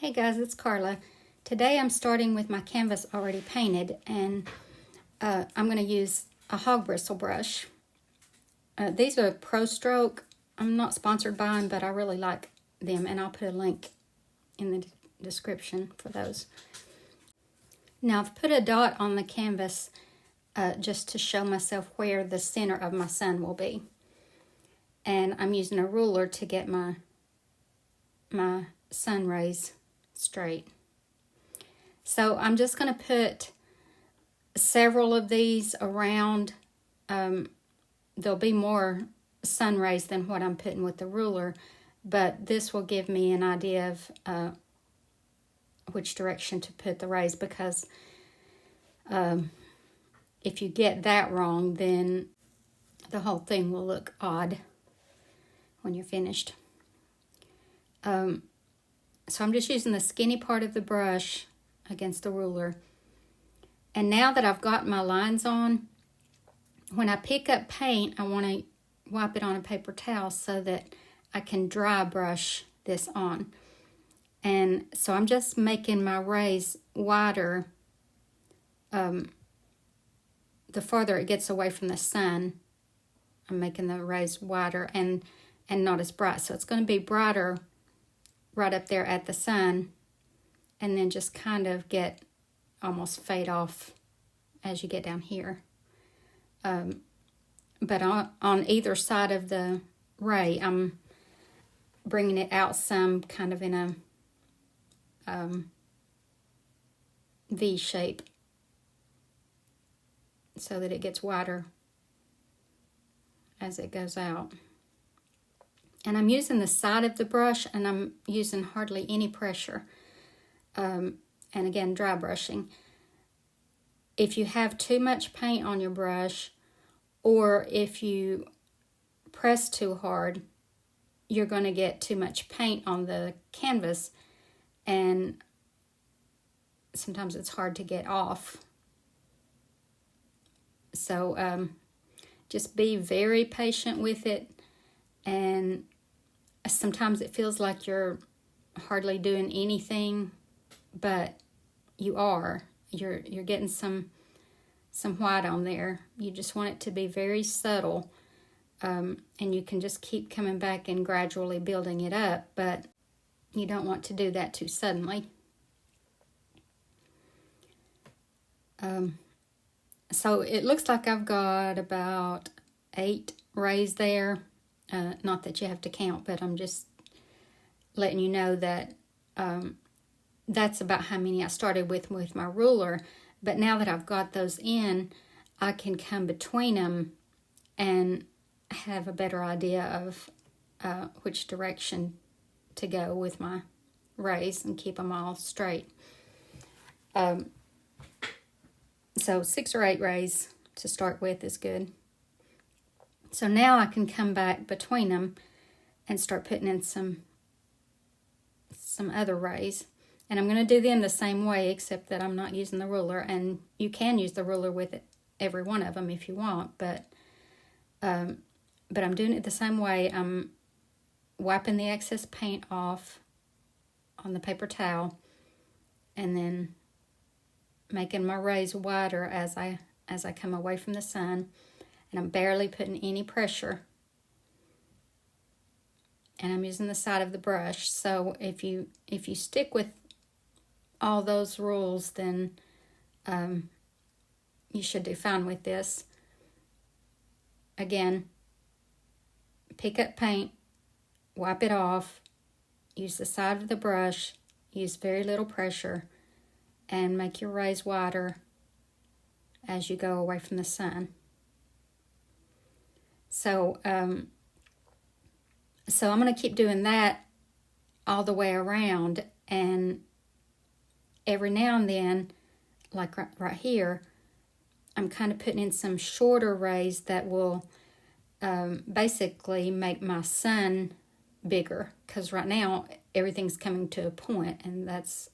Hey guys, it's Carla. Today I'm starting with my canvas already painted, and I'm going to use a hog bristle brush. These are Pro Stroke. I'm not sponsored by them, but I really like them, and I'll put a link in the description for those. Now I've put a dot on the canvas just to show myself where the center of my sun will be. And I'm using a ruler to get my sun rays straight. So I'm just going to put several of these around. There'll be more sun rays than what I'm putting with the ruler, but this will give me an idea of which direction to put the rays, because if you get that wrong, then the whole thing will look odd when you're finished. So I'm just using the skinny part of the brush against the ruler. And now that I've got my lines on, when I pick up paint, I want to wipe it on a paper towel so that I can dry brush this on. And so I'm just making my rays wider the farther it gets away from the sun. I'm making the rays wider and not as bright. So it's going to be brighter right up there at the sun, and then just kind of get almost fade off as you get down here. But on either side of the ray, I'm bringing it out some, kind of in a V shape, so that it gets wider as it goes out. And I'm using the side of the brush, and I'm using hardly any pressure. And again, dry brushing. If you have too much paint on your brush, or if you press too hard, you're going to get too much paint on the canvas, and sometimes it's hard to get off. So just be very patient with it. And sometimes it feels like you're hardly doing anything, but you are. You're getting some white on there. You just want it to be very subtle, and you can just keep coming back and gradually building it up, but you don't want to do that too suddenly. So it looks like I've got about 8 rays there. Not that you have to count, but I'm just letting you know that that's about how many I started with my ruler. But now that I've got those in, I can come between them and have a better idea of which direction to go with my rays and keep them all straight. So 6 or 8 rays to start with is good. So now I can come back between them and start putting in some other rays. And I'm going to do them the same way, except that I'm not using the ruler. And you can use the ruler with every one of them if you want, but I'm doing it the same way. I'm wiping the excess paint off on the paper towel, and then making my rays wider as I come away from the sun. And I'm barely putting any pressure. And I'm using the side of the brush. So if you stick with all those rules, then you should do fine with this. Again, pick up paint, wipe it off, use the side of the brush, use very little pressure, and make your rays wider as you go away from the sun. So I'm going to keep doing that all the way around, and every now and then, like right here, I'm kind of putting in some shorter rays that will basically make my sun bigger, because right now everything's coming to a point, and that's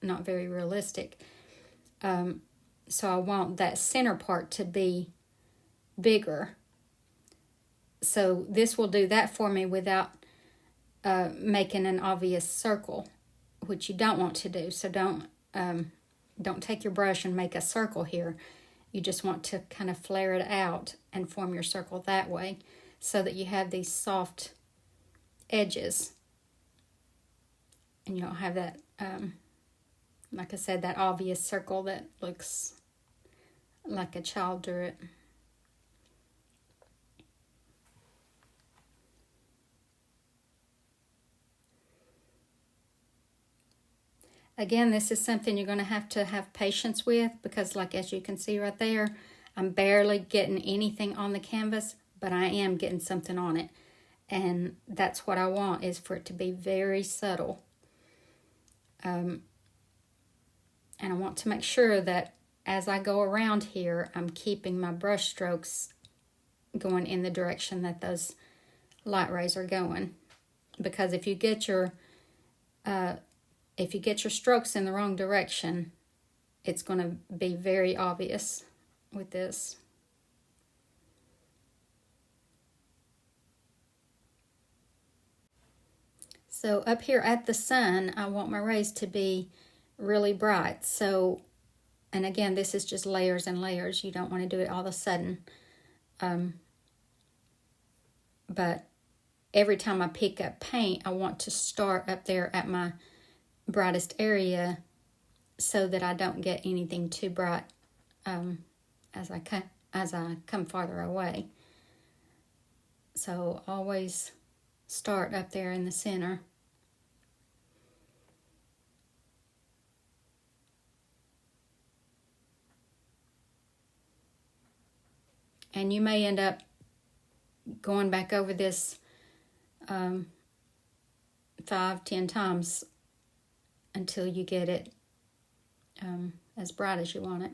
not very realistic. So I want that center part to be bigger. So this will do that for me without making an obvious circle, which you don't want to do. So don't take your brush and make a circle here. You just want to kind of flare it out and form your circle that way so that you have these soft edges. And you don't have that, like I said, that obvious circle that looks like a child drew it. Again, this is something you're going to have patience with because, like, as you can see right there, I'm barely getting anything on the canvas, but I am getting something on it. And that's what I want, is for it to be very subtle. And I want to make sure that as I go around here, I'm keeping my brush strokes going in the direction that those light rays are going. Because if you get your strokes in the wrong direction, it's going to be very obvious with this. So up here at the sun, I want my rays to be really bright. So, and again, this is just layers and layers. You don't want to do it all of a sudden. But every time I pick up paint, I want to start up there at my brightest area so that I don't get anything too bright as I come farther away. So always start up there in the center. And you may end up going back over this 5-10 times until you get it as bright as you want it.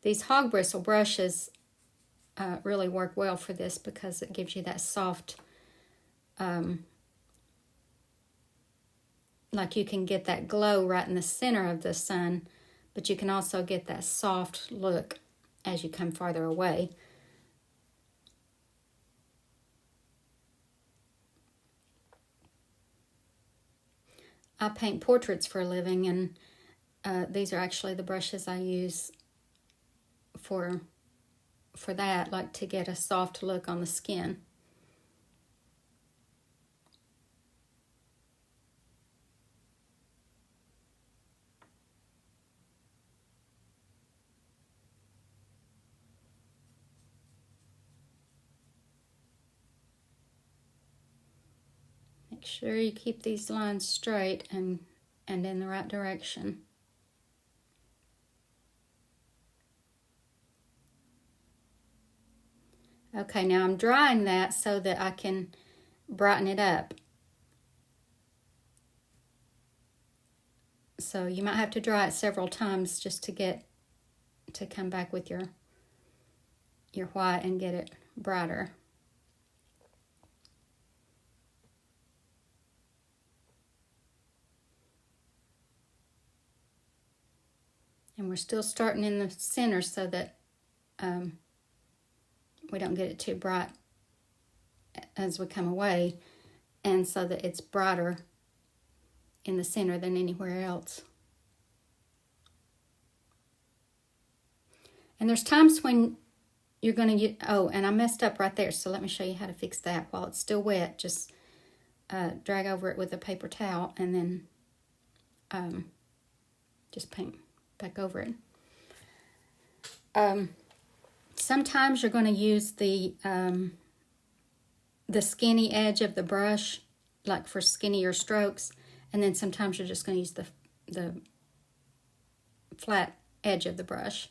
These hog bristle brushes really work well for this because it gives you that soft, like you can get that glow right in the center of the sun, but you can also get that soft look as you come farther away. I paint portraits for a living, and these are actually the brushes I use for that, like to get a soft look on the skin. Make sure you keep these lines straight and in the right direction. Okay, now I'm drying that so that I can brighten it up. So you might have to dry it several times just to come back with your white and get it brighter. And we're still starting in the center so that we don't get it too bright as we come away, and so that it's brighter in the center than anywhere else. And there's times when you're going to and I messed up right there, so let me show you how to fix that. While it's still wet, just drag over it with a paper towel and then just paint back over it. Sometimes you're going to use the skinny edge of the brush, like for skinnier strokes, and then sometimes you're just going to use the flat edge of the brush,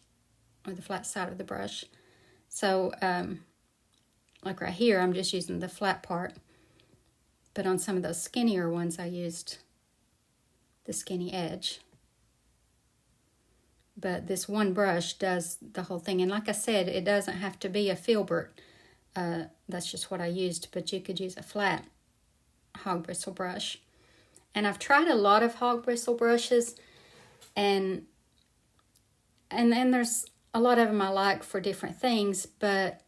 or the flat side of the brush. So, like right here, I'm just using the flat part, but on some of those skinnier ones, I used the skinny edge. But this one brush does the whole thing. And like I said, it doesn't have to be a filbert. That's just what I used. But you could use a flat hog bristle brush. And I've tried a lot of hog bristle brushes. And then there's a lot of them I like for different things. But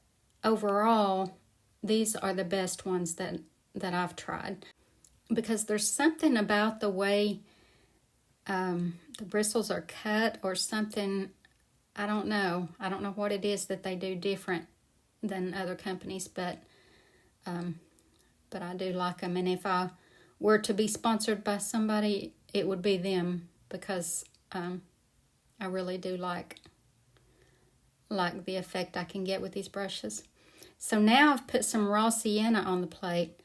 overall, these are the best ones that I've tried, because there's something about the way the bristles are cut or something. I don't know what it is that they do different than other companies, but I do like them. And if I were to be sponsored by somebody, it would be them, because I really do like the effect I can get with these brushes. So now I've put some raw sienna on the plate,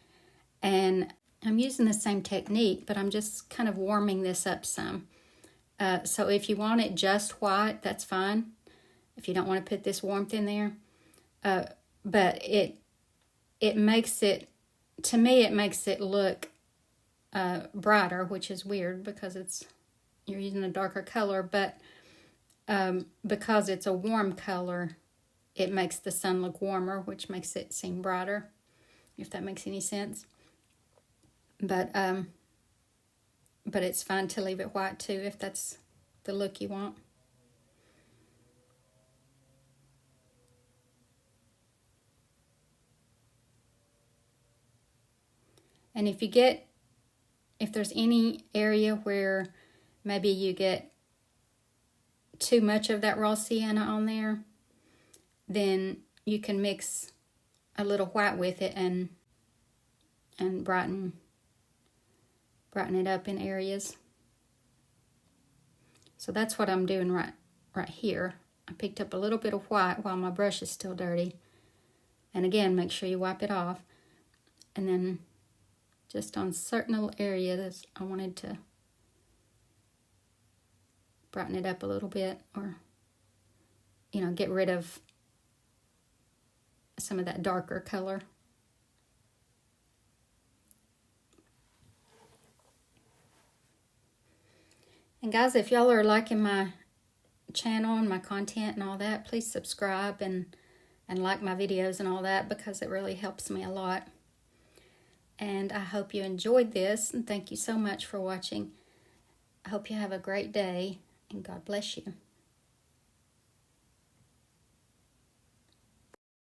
and I'm using the same technique, but I'm just kind of warming this up some. So if you want it just white, that's fine. If you don't want to put this warmth in there. But it makes it, to me, it makes it look brighter, which is weird because you're using a darker color, but because it's a warm color, it makes the sun look warmer, which makes it seem brighter, if that makes any sense. But it's fine to leave it white too, if that's the look you want. And if there's any area where maybe you get too much of that raw sienna on there, then you can mix a little white with it and brighten it up in areas. So that's what I'm doing right here. I picked up a little bit of white while my brush is still dirty. And again, make sure you wipe it off. And then just on certain little areas, I wanted to brighten it up a little bit, or, get rid of some of that darker color. And guys, if y'all are liking my channel and my content and all that, please subscribe and like my videos and all that, because it really helps me a lot. And I hope you enjoyed this, and thank you so much for watching. I hope you have a great day, and God bless you.